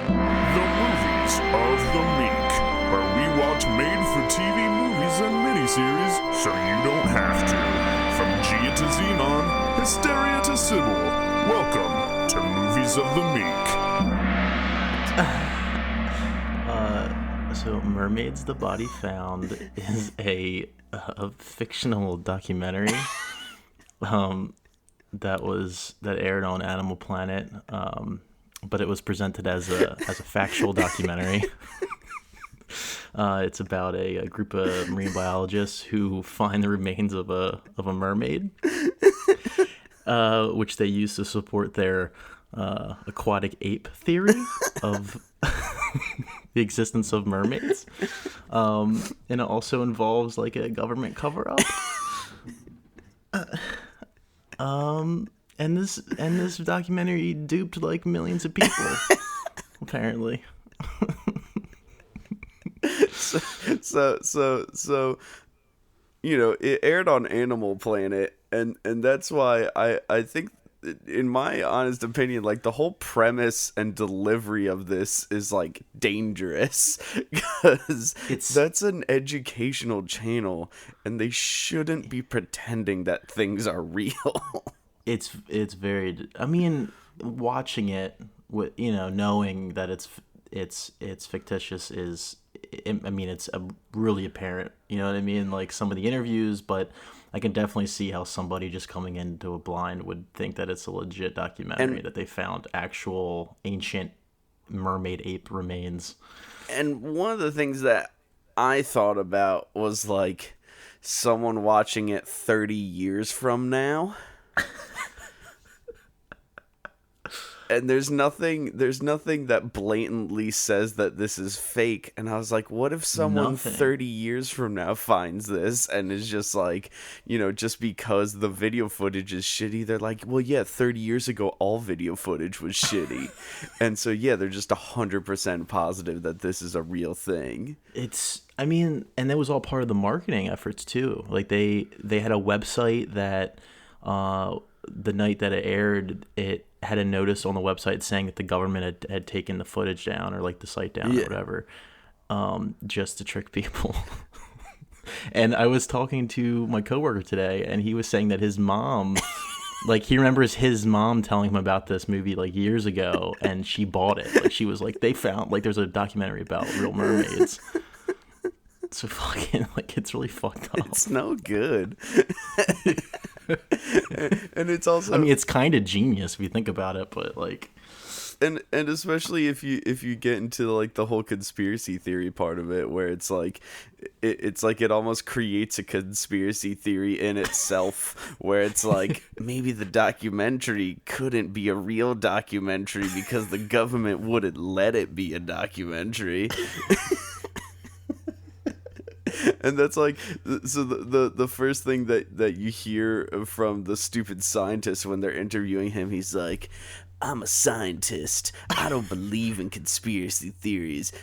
The Movies of the Meek, where we watch made-for-TV movies and miniseries so you don't have to. From Gia to Xenon, Hysteria to Sybil, welcome to Movies of the Meek. So Mermaids, the Body Found is a fictional documentary that aired on Animal Planet, but it was presented as a factual documentary. It's about a group of marine biologists who find the remains of a mermaid, which they use to support their aquatic ape theory of the existence of mermaids. And it also involves like a government cover-up. And this documentary duped like millions of people, apparently. So you know, it aired on Animal Planet, and that's why I think, in my honest opinion, like the whole premise and delivery of this is like dangerous, because that's an educational channel and they shouldn't be pretending that things are real. It's very, I mean, watching it with, knowing that it's fictitious is, I mean, it's really apparent, you know what I mean? Like some of the interviews, but I can definitely see how somebody just coming into a blind would think that it's a legit documentary, that they found actual ancient mermaid ape remains. And one of the things that I thought about was like someone watching it 30 years from now. And there's nothing that blatantly says that this is fake. And I was like, what if someone 30 years from now finds this and is just like, just because the video footage is shitty, they're like, well, yeah, 30 years ago, all video footage was shitty. And so, yeah, they're just 100% positive that this is a real thing. And that was all part of the marketing efforts too. Like they had a website that, the night that it aired, it had a notice on the website saying that the government had taken the footage down, or like the site down, or whatever, just to trick people. And I was talking to my coworker today, and he was saying that his mom, like he remembers his mom telling him about this movie like years ago, and she bought it. Like she was like, they found, like there's a documentary about real mermaids. So fucking, like, it's really fucked up. It's no good. And it's also, I mean, it's kind of genius if you think about it, but like, and especially if you get into like the whole conspiracy theory part of it, where it's like it almost creates a conspiracy theory in itself, where it's like maybe the documentary couldn't be a real documentary because the government wouldn't let it be a documentary. And that's like, so the first thing that you hear from the stupid scientist when they're interviewing him, he's like, I'm a scientist. I don't believe in conspiracy theories.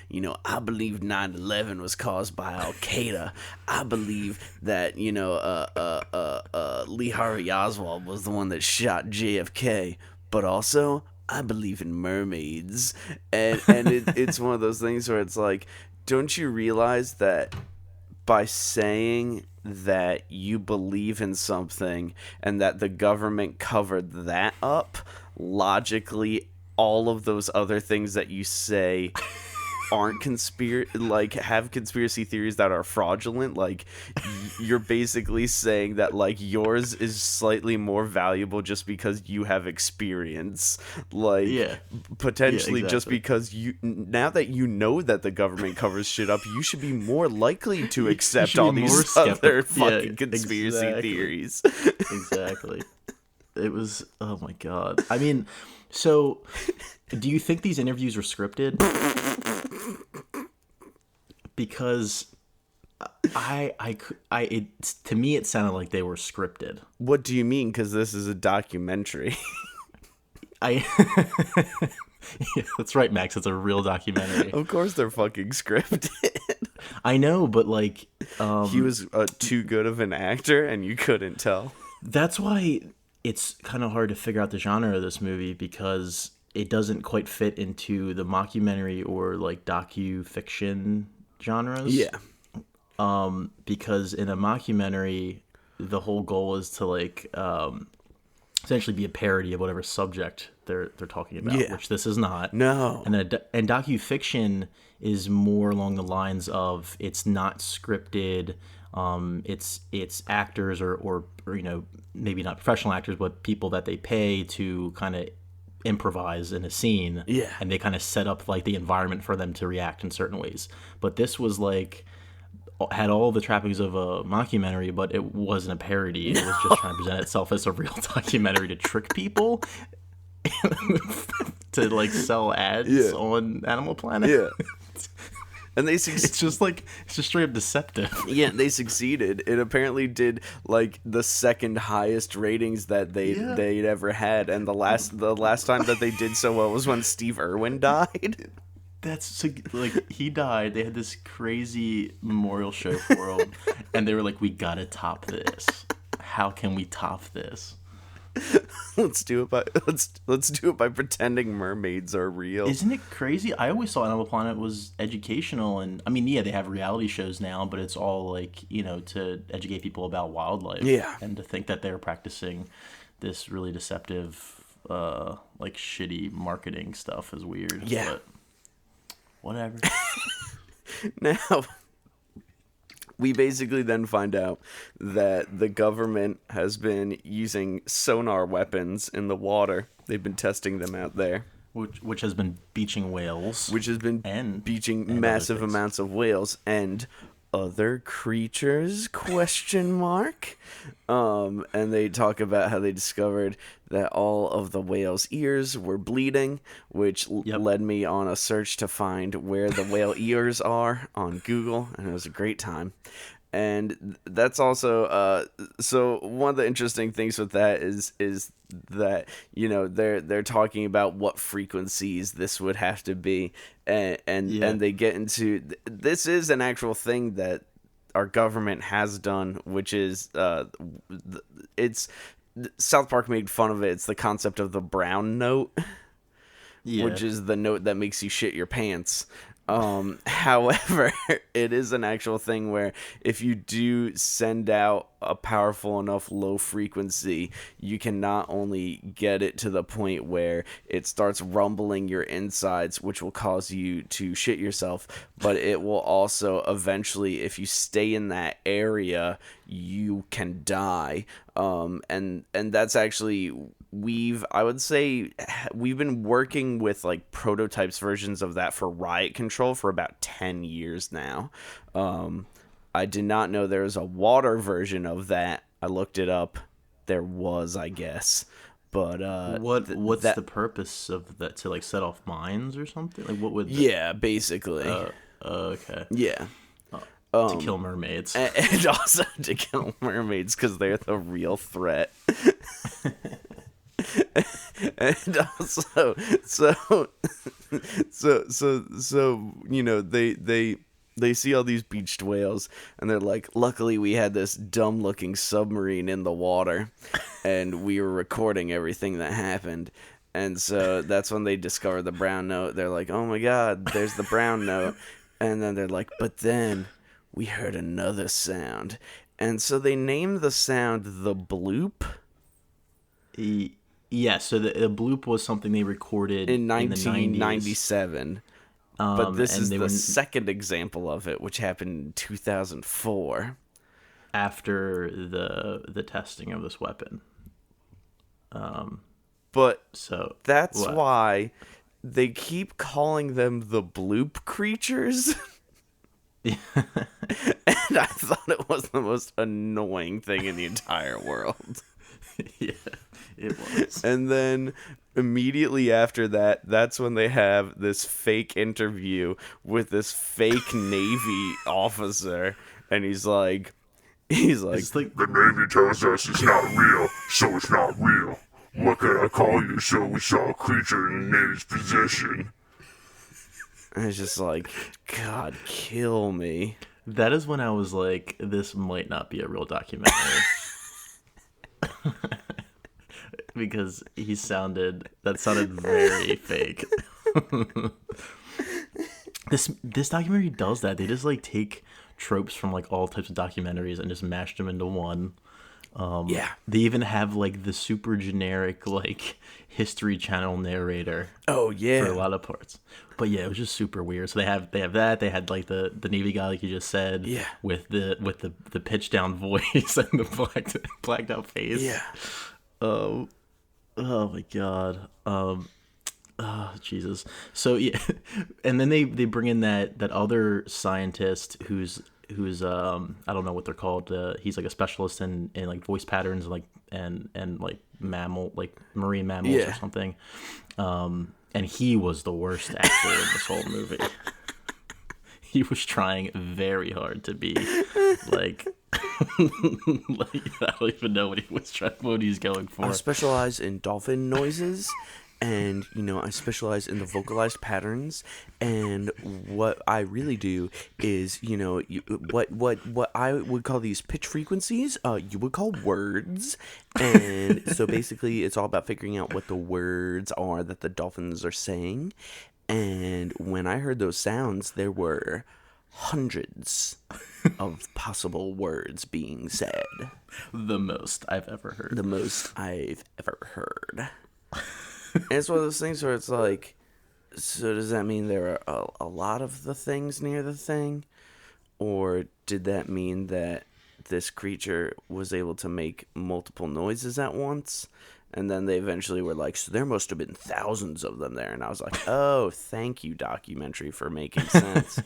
I believe 9/11 was caused by Al-Qaeda. I believe that, Lee Harvey Oswald was the one that shot JFK. But also, I believe in mermaids. And it's one of those things where it's like, don't you realize that by saying that you believe in something and that the government covered that up, logically, all of those other things that you say aren't have conspiracy theories that are fraudulent, like you're basically saying that like yours is slightly more valuable just because you have experience, like potentially just because now that you know that the government covers shit up, you should be more likely to accept all these other fucking conspiracy theories. Exactly. It was, oh my god. I mean, so do you think these interviews were scripted? Because to me it sounded like they were scripted. What do you mean? Because this is a documentary. Yeah, that's right, Max. It's a real documentary. Of course they're fucking scripted. I know, but like, he was too good of an actor, and you couldn't tell. That's why it's kind of hard to figure out the genre of this movie, because it doesn't quite fit into the mockumentary or like docu-fiction genres. Yeah. Because in a mockumentary, the whole goal is to like essentially be a parody of whatever subject they're talking about, Yeah. which this is not. No. And then and docu-fiction is more along the lines of it's not scripted. It's actors or maybe not professional actors, but people that they pay to kind of improvise in a scene. Yeah. And they kind of set up like the environment for them to react in certain ways. But this was like had all the trappings of a mockumentary, but it wasn't a parody. It was just trying to present itself as a real documentary to trick people to like sell ads on Animal Planet. Yeah. And they It's just straight up deceptive. Yeah, they succeeded. It apparently did like the second highest ratings that they'd ever had, and the last time that they did so well was when Steve Irwin died. That's so, like he died. They had this crazy memorial show for him, and they were like, "We gotta top this. How can we top this?" Let's do it by pretending mermaids are real. Isn't it crazy? I always thought Animal Planet was educational, and I mean, yeah, they have reality shows now, but it's all like to educate people about wildlife. Yeah, and to think that they're practicing this really deceptive, like shitty marketing stuff is weird. Yeah. But whatever. Now, we basically then find out that the government has been using sonar weapons in the water. They've been testing them out there. Which has been beaching whales. Which has been beaching massive amounts of whales and other creatures, ? And they talk about how they discovered that all of the whale's ears were bleeding, which led me on a search to find where the whale ears are on Google, and it was a great time. And that's also so one of the interesting things with that is that they're talking about what frequencies this would have to be, and they get into this is an actual thing that our government has done, which is it's South Park made fun of it. It's the concept of the brown note, which is the note that makes you shit your pants. However, it is an actual thing where if you do send out a powerful enough low frequency, you can not only get it to the point where it starts rumbling your insides, which will cause you to shit yourself, but it will also eventually, if you stay in that area, you can die. And that's actually... I would say we've been working with like prototypes versions of that for riot control for about 10 years now. I did not know there was a water version of that. I looked it up. There was, I guess. But what's the purpose of that? To like set off mines or something? Like what would Yeah, basically. Okay. Yeah. To kill mermaids. And also to kill mermaids because they're the real threat. And also, they see all these beached whales, and they're like, luckily we had this dumb-looking submarine in the water, and we were recording everything that happened. And so that's when they discover the brown note. They're like, oh my god, there's the brown note. And then they're like, but then we heard another sound. And so they named the sound the bloop. Yeah, so the bloop was something they recorded in in the 1997. But this is the second example of it, which happened in 2004. After the testing of this weapon. But so that's why they keep calling them the bloop creatures. And I thought it was the most annoying thing in the entire world. Yeah, it was. And then immediately after that, that's when they have this fake interview with this fake Navy officer, and he's like, the Navy tells us it's not real, so it's not real. What can I call you? So we saw a creature in the Navy's position. And it's just like, God, kill me. That is when I was like, this might not be a real documentary. because that sounded very fake. This documentary does that. They just like take tropes from like all types of documentaries and just mash them into one. Yeah. They even have like the super generic like History Channel narrator. Oh yeah. For a lot of parts. But yeah, it was just super weird. So they have that. They had like the Navy guy, like you just said. Yeah. With the pitch down voice and the blacked out face. Yeah. Oh my god. Oh, Jesus. So yeah, and then they bring in that other scientist who's I don't know what they're called. He's like a specialist in like voice patterns and like marine mammals or something. And he was the worst actor in this whole movie. He was trying very hard to be like like I don't even know what he's going for. I specialize in dolphin noises, and I specialize in the vocalized patterns. And what I really do is, what I would call these pitch frequencies, you would call words. And so basically, it's all about figuring out what the words are that the dolphins are saying. And when I heard those sounds, there were hundreds of possible words being said. The most I've ever heard. The most I've ever heard. And it's one of those things where it's like, so does that mean there are a lot of the things near the thing? Or did that mean that this creature was able to make multiple noises at once? And then they eventually were like, so there must have been thousands of them there. And I was like, oh, thank you, documentary, for making sense.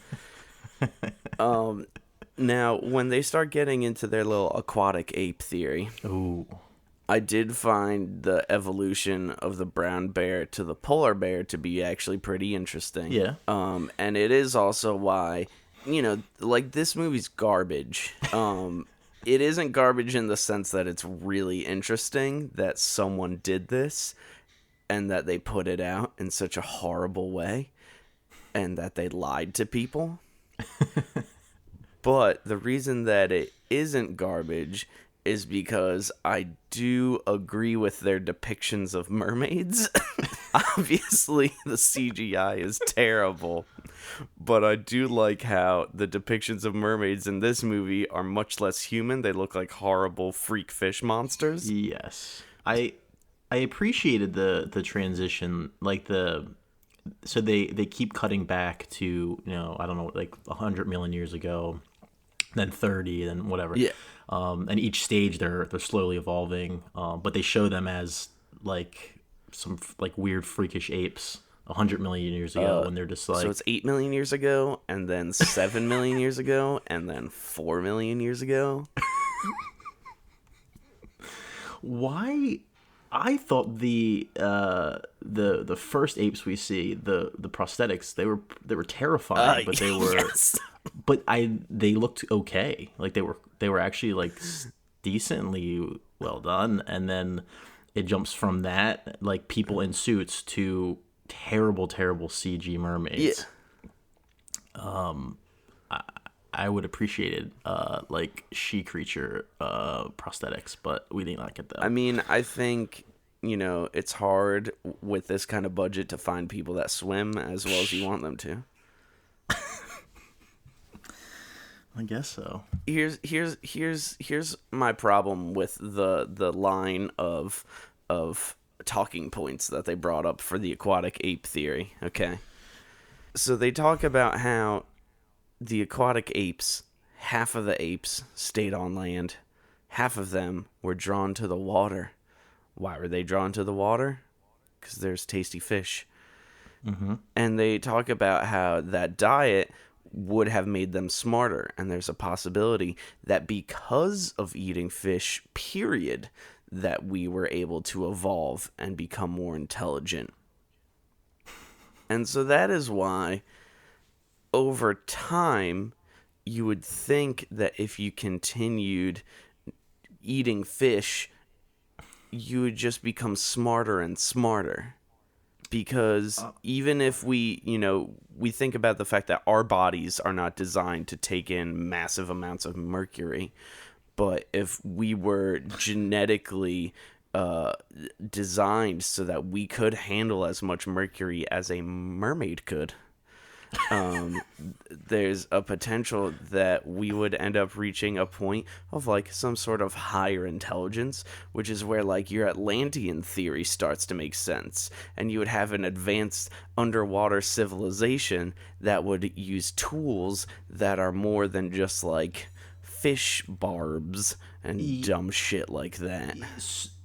Now, when they start getting into their little aquatic ape theory, Ooh. I did find the evolution of the brown bear to the polar bear to be actually pretty interesting. Yeah. And it is also why, like, this movie's garbage. It isn't garbage in the sense that it's really interesting that someone did this and that they put it out in such a horrible way and that they lied to people. But the reason that it isn't garbage is because I do agree with their depictions of mermaids. Obviously, the CGI is terrible, but I do like how the depictions of mermaids in this movie are much less human. They look like horrible freak fish monsters. Yes. I appreciated the transition, like so they keep cutting back to, I don't know, like 100 million years ago, then 30, then whatever. Yeah. And each stage they're slowly evolving, but they show them as like some like weird freakish apes 100 million years ago, and they're just like, so it's 8 million years ago, and then 7 million years ago, and then 4 million years ago. Why? I thought the first apes we see, the prosthetics, they were terrifying, but they were yes. But they looked okay. Like they were actually like decently well done. And then it jumps from that, like people in suits, to terrible CG mermaids. Yeah. I would appreciate it, like she creature prosthetics, but we did not get them. I mean, I think, it's hard with this kind of budget to find people that swim as well as you want them to. I guess so. Here's my problem with the line of talking points that they brought up for the aquatic ape theory. Okay, so they talk about how the aquatic apes, half of the apes stayed on land, half of them were drawn to the water. Why were they drawn to the water? Because there's tasty fish. Mm-hmm. And they talk about how that diet would have made them smarter, and there's a possibility that because of eating fish, period, that we were able to evolve and become more intelligent. And so that is why, over time, you would think that if you continued eating fish, you would just become smarter and smarter. Because even if we think about the fact that our bodies are not designed to take in massive amounts of mercury, but if we were genetically designed so that we could handle as much mercury as a mermaid could. There's a potential that we would end up reaching a point of like some sort of higher intelligence, which is where like your Atlantean theory starts to make sense, and you would have an advanced underwater civilization that would use tools that are more than just like fish barbs and dumb shit like that.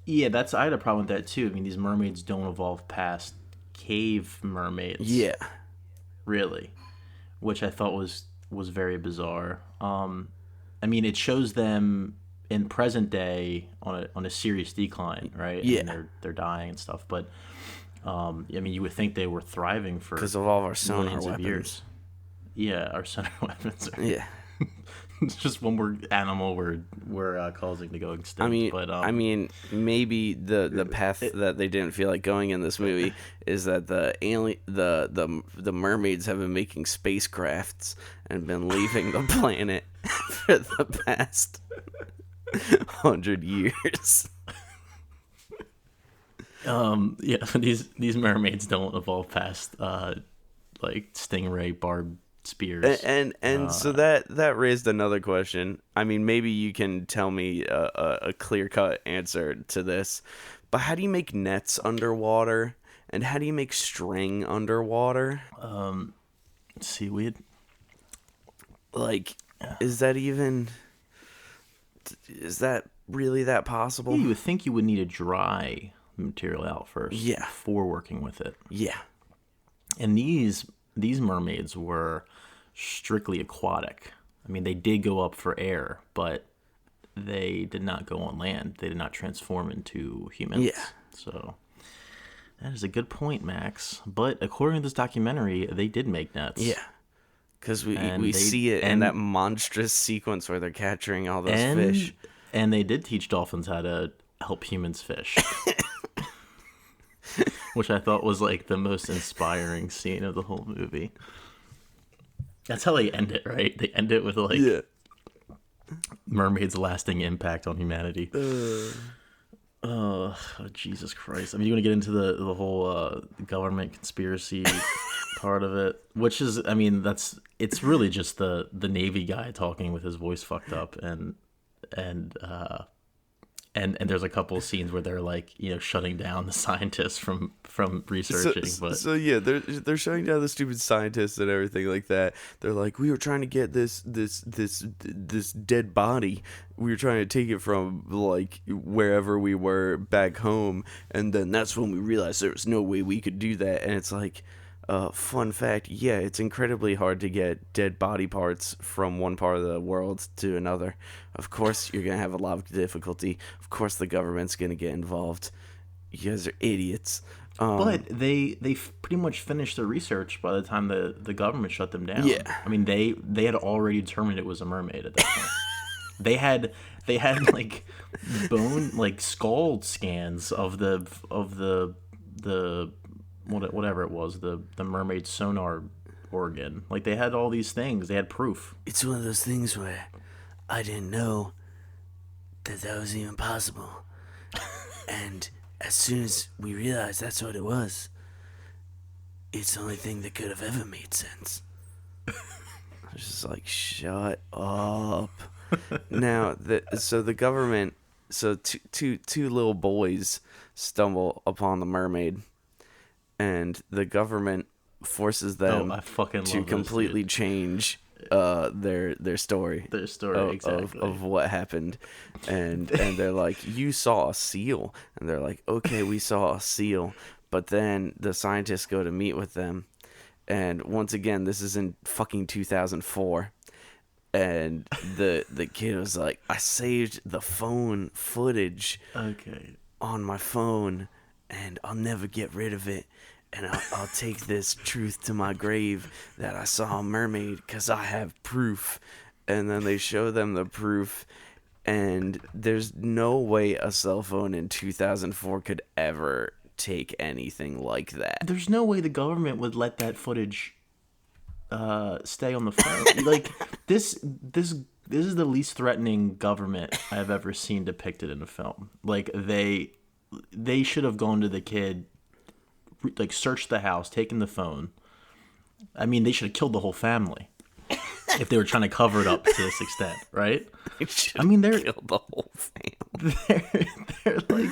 Yeah, I had a problem with that too. I mean, these mermaids don't evolve past cave mermaids. Yeah. Really, which I thought was very bizarre. I mean, it shows them in present day on a serious decline, right? Yeah, and they're dying and stuff. But I mean, you would think they were thriving for because of all of our sonar millions weapons. of years. Yeah, our sonar weapons. Yeah. It's just one more animal we're causing to go extinct. I mean, maybe the path that they didn't feel like going in this movie is that the mermaids have been making spacecrafts and been leaving the planet for the past 100 years. Yeah, these mermaids don't evolve past like stingray barb spears, and so that raised another question. I mean, maybe you can tell me a clear-cut answer to this, but how do you make nets underwater, and how do you make string underwater? Seaweed. Like, is that really that possible? Yeah, you would think you would need to dry the material out first, Yeah, before working with it. Yeah. And these mermaids were strictly aquatic. I mean, they did go up for air, but they did not go on land. They did not transform into humans. Yeah. So that is a good point, Max. But according to this documentary, they did make nets. Yeah. Because we see it in that monstrous sequence where they're capturing all those fish. And they did teach dolphins how to help humans fish. Which I thought was like the most inspiring scene of the whole movie. That's how they end it, right? They end it with like mermaids' lasting impact on humanity. Oh, Jesus Christ. I mean, you want to get into the whole government conspiracy part of it, which is, I mean, it's really just the Navy guy talking with his voice fucked up, and there's a couple of scenes where they're like, you know, shutting down the scientists from researching. So yeah, they're shutting down the stupid scientists and everything like that. They're like, we were trying to get this dead body. We were trying to take it from like wherever we were back home, and then that's when we realized there was no way we could do that. And it's like, fun fact, yeah, it's incredibly hard to get dead body parts from one part of the world to another. Of course, you're going to have a lot of difficulty. Of course, the government's going to get involved. You guys are idiots. But they pretty much finished their research by the time the government shut them down. Yeah. I mean, they had already determined it was a mermaid at that point. They had like bone, like skull scans of the whatever it was, the mermaid sonar organ. Like, they had all these things. They had proof. It's one of those things where I didn't know that was even possible. And as soon as we realized that's what it was, it's the only thing that could have ever made sense. I was just like, shut up. Now, the government, two little boys stumble upon the mermaid, and the government forces them to completely change their story. Their story, exactly. Of what happened. And they're like, you saw a seal. And they're like, okay, we saw a seal. But then the scientists go to meet with them. And once again, this is in fucking 2004. And the kid was like, I saved the phone footage on my phone, and I'll never get rid of it. And I'll take this truth to my grave that I saw a mermaid because I have proof. And then they show them the proof, and there's no way a cell phone in 2004 could ever take anything like that. There's no way the government would let that footage stay on the phone. Like, this is the least threatening government I've ever seen depicted in a film. Like, they they should have gone to the kid, like searched the house, taken the phone. I mean, they should have killed the whole family if they were trying to cover it up to this extent, right? I mean, they're killed the whole family. they're like,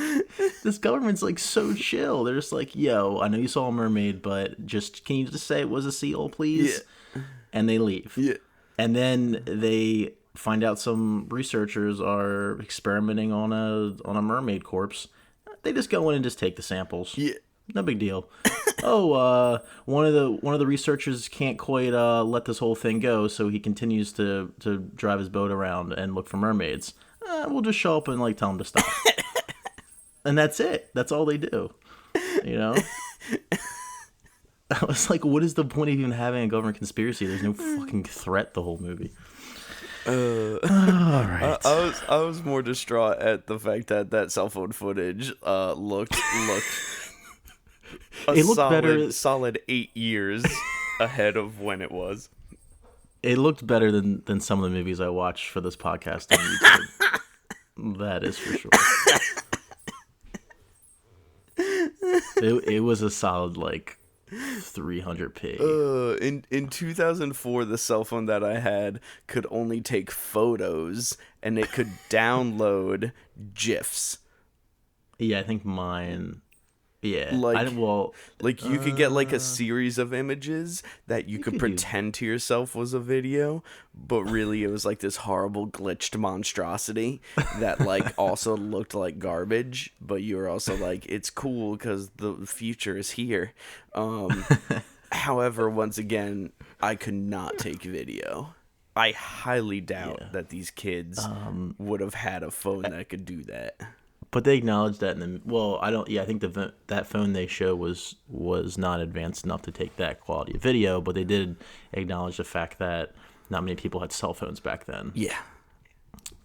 this government's like so chill. They're just like, yo, I know you saw a mermaid, but just can you just say it was a seal, please? Yeah. And they leave. Yeah. And then they find out some researchers are experimenting on a mermaid corpse. They just go in and just take the samples. Yeah. No big deal. Oh, one of the researchers can't quite let this whole thing go, so he continues to drive his boat around and look for mermaids. We'll just show up and like tell him to stop. And that's it. That's all they do. You know? I was like, what is the point of even having a government conspiracy? There's no fucking threat the whole movie. All right. I was more distraught at the fact that cell phone footage looked It looked better. Solid 8 years ahead of when it was. It looked better than some of the movies I watched for this podcast on YouTube. That is for sure. It was a solid like 300p. In 2004, the cell phone that I had could only take photos, and it could download GIFs. Yeah, I think mine. Yeah, like you could get like a series of images that you could pretend to yourself was a video, but really it was like this horrible glitched monstrosity that like also looked like garbage, but you were also like, it's cool because the future is here. However, once again, I could not take video. I highly doubt that these kids would have had a phone that could do that. But they acknowledged that I think that phone they show was not advanced enough to take that quality of video, but they did acknowledge the fact that not many people had cell phones back then. Yeah.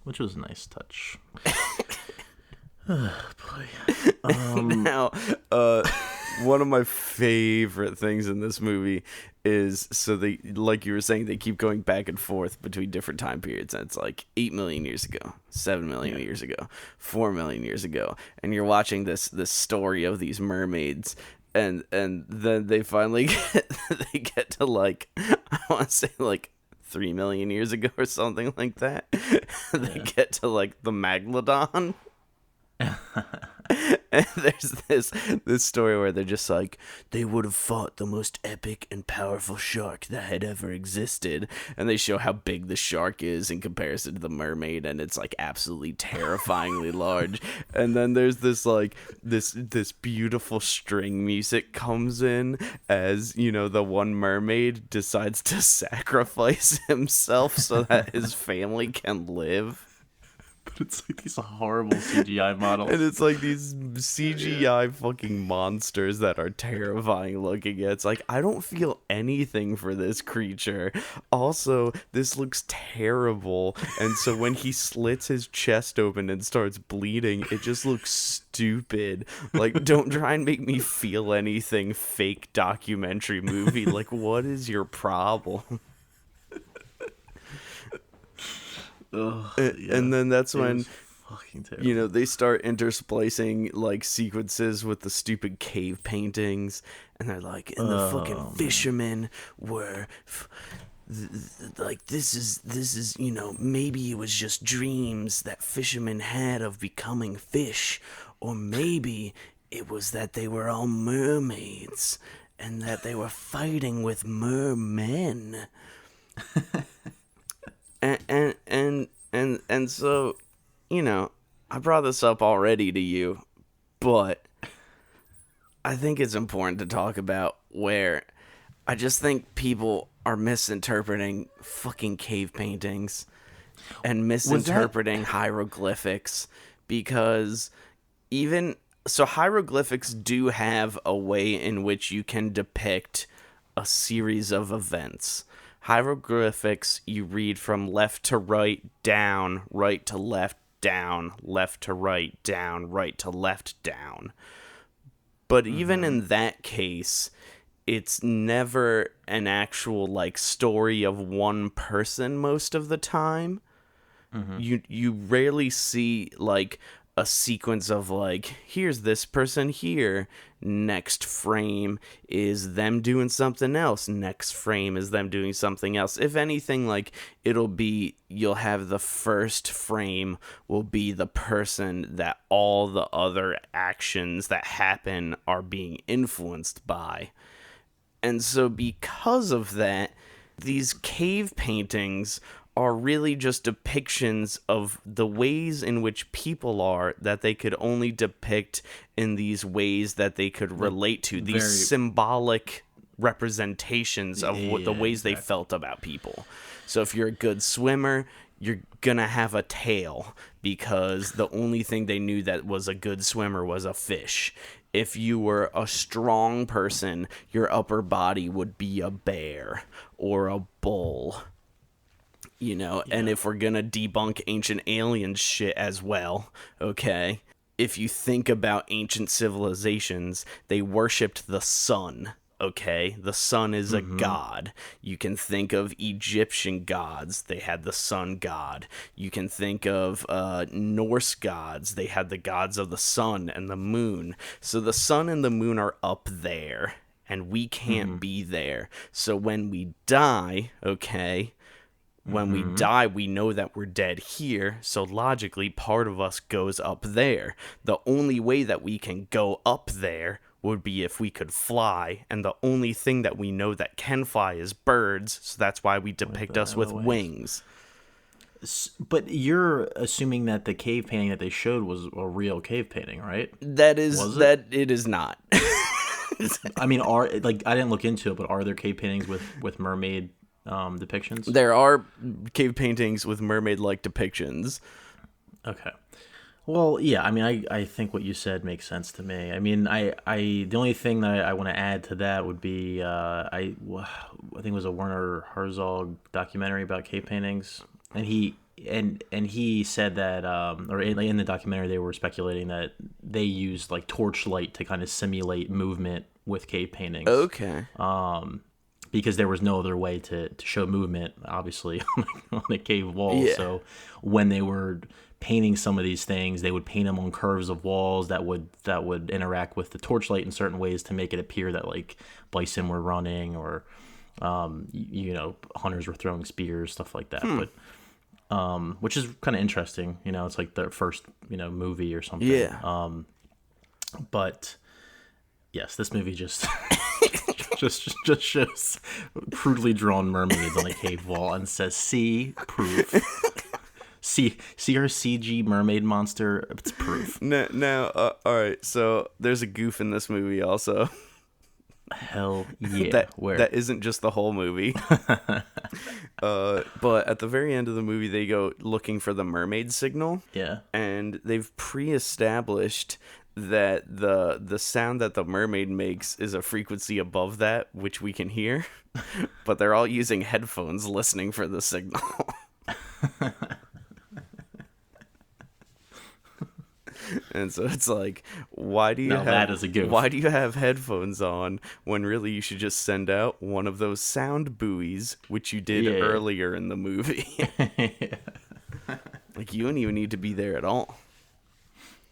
Which was a nice touch. Now, one of my favorite things in this movie is, so they, like you were saying, they keep going back and forth between different time periods, and it's like 8 million years ago, 7 million years ago, 4 million years ago, and you're watching this story of these mermaids, and then they finally get to like, I want to say like 3 million years ago or something like that. They get to like the Megalodon. And there's this story where they're just like, they would have fought the most epic and powerful shark that had ever existed, and they show how big the shark is in comparison to the mermaid, and it's like absolutely terrifyingly large. And then there's this like this beautiful string music comes in as, you know, the one mermaid decides to sacrifice himself so that his family can live. But it's like these horrible CGI models. And it's like these CGI fucking monsters that are terrifying looking. It's like, I don't feel anything for this creature. Also, this looks terrible. And so when he slits his chest open and starts bleeding, it just looks stupid. Like, don't try and make me feel anything, fake documentary movie. Like, what is your problem? And then that's when, you know, they start intersplicing like sequences with the stupid cave paintings, and they're like, and the fucking fishermen were like, this is, you know, maybe it was just dreams that fishermen had of becoming fish, or maybe it was that they were all mermaids and that they were fighting with mermen. And so, you know, I brought this up already to you, but I think it's important to talk about where I just think people are misinterpreting fucking cave paintings and misinterpreting hieroglyphics, because so hieroglyphics do have a way in which you can depict a series of events. Hieroglyphics, you read from left to right, down, right to left, down, left to right, down, right to left, down. But even in that case, it's never an actual like story of one person most of the time. You rarely see like a sequence of like, here's this person here, next frame is them doing something else, next frame is them doing something else. If anything, like, you'll have the first frame will be the person that all the other actions that happen are being influenced by. And so because of that, these cave paintings are really just depictions of the ways in which people are that they could only depict in these ways that they could relate to, these symbolic representations of what the ways they felt about people. So if you're a good swimmer, you're gonna have a tail because the only thing they knew that was a good swimmer was a fish. If you were a strong person, your upper body would be a bear or a bull. You know, and if we're gonna debunk ancient alien shit as well, okay, if you think about ancient civilizations, they worshipped the sun, okay? The sun is a god. You can think of Egyptian gods. They had the sun god. You can think of Norse gods. They had the gods of the sun and the moon. So the sun and the moon are up there, and we can't be there. So when we die, okay, when we die, we know that we're dead here, so logically, part of us goes up there. The only way that we can go up there would be if we could fly, and the only thing that we know that can fly is birds, so that's why we depict us with wings. But you're assuming that the cave painting that they showed was a real cave painting, right? It is not. I mean, I didn't look into it, but are there cave paintings with mermaid depictions? There are cave paintings with mermaid-like depictions. Okay. Well, yeah, I mean, I think what you said makes sense to me. I mean, the only thing that I want to add to that would be, I think it was a Werner Herzog documentary about cave paintings, and he said that, or in the documentary, they were speculating that they used like torchlight to kind of simulate movement with cave paintings. Okay. Because there was no other way to show movement, obviously, on a cave wall. Yeah. So when they were painting some of these things, they would paint them on curves of walls that would interact with the torchlight in certain ways to make it appear that like bison were running or hunters were throwing spears, stuff like that. But which is kind of interesting. It's like their first movie or something. Yeah. But yes, this movie just just shows crudely drawn mermaids on a cave wall and says, "See, proof." See our CG mermaid monster. It's proof. Now, all right. So there's a goof in this movie also. Hell yeah! That isn't just the whole movie. But at the very end of the movie, they go looking for the mermaid signal. Yeah. And they've pre-established that the sound that the mermaid makes is a frequency above that, which we can hear. But they're all using headphones listening for the signal. And so it's like, why do you have headphones on when really you should just send out one of those sound buoys, which you did earlier in the movie? Like, you don't even need to be there at all.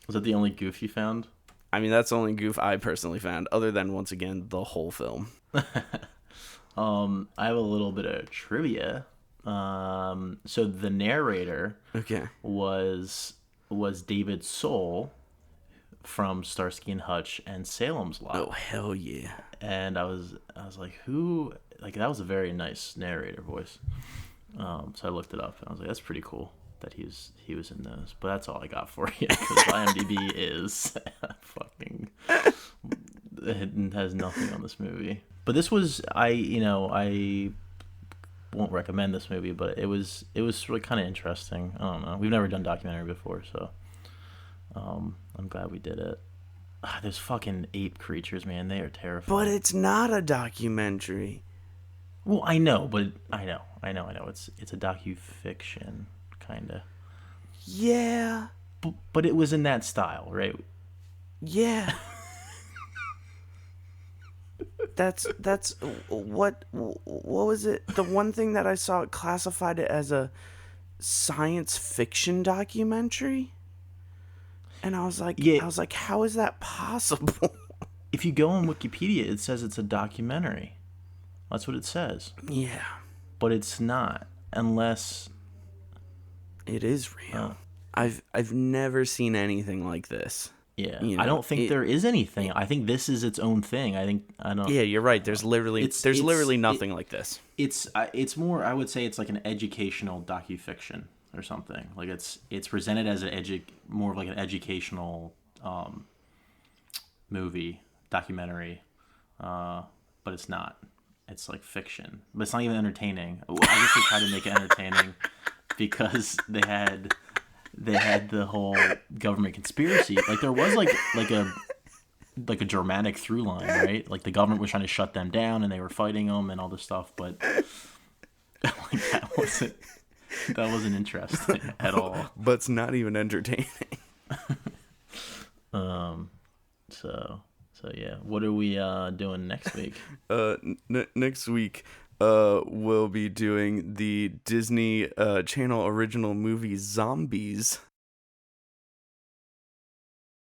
Was that the only goof you found? I mean, that's the only goof I personally found, other than, once again, the whole film. I have a little bit of trivia. So the narrator was David Soul from Starsky and Hutch and Salem's Lot. Oh, hell yeah. And I was like, who? Like, that was a very nice narrator voice. So I looked it up and I was like, that's pretty cool that he was in those. But that's all I got for you, because IMDb is fucking, it has nothing on this movie. But this was, I won't recommend this movie, but it was really kind of interesting. I don't know. We've never done documentary before, so I'm glad we did it. Those fucking ape creatures, man, they are terrifying. But it's not a documentary. Well, I know. It's a docufiction, kind of. Yeah. But it was in that style, right? Yeah. That's what was it? The one thing that I saw classified it as a science fiction documentary. And I was like, Yeah. how is that possible? If you go on Wikipedia, it says it's a documentary. That's what it says. Yeah, But it's not, unless it is real. I've never seen anything like this. yeah. You I know, don't think there is anything. I think this is its own thing. I don't. Yeah, you're right. There's literally It's nothing like this. It's more. I would say it's like an educational docufiction or something. Like it's presented as more of like an educational movie documentary, but it's not. It's like fiction, but it's not even entertaining. I guess they tried to make it entertaining because they had the whole government conspiracy. Like there was like a dramatic through line, right? Like the government was trying to shut them down and they were fighting them and all this stuff, but like that wasn't interesting at all. But it's not even entertaining. So yeah, what are we doing next week? Next week, we'll be doing the Disney Channel original movie Zombies.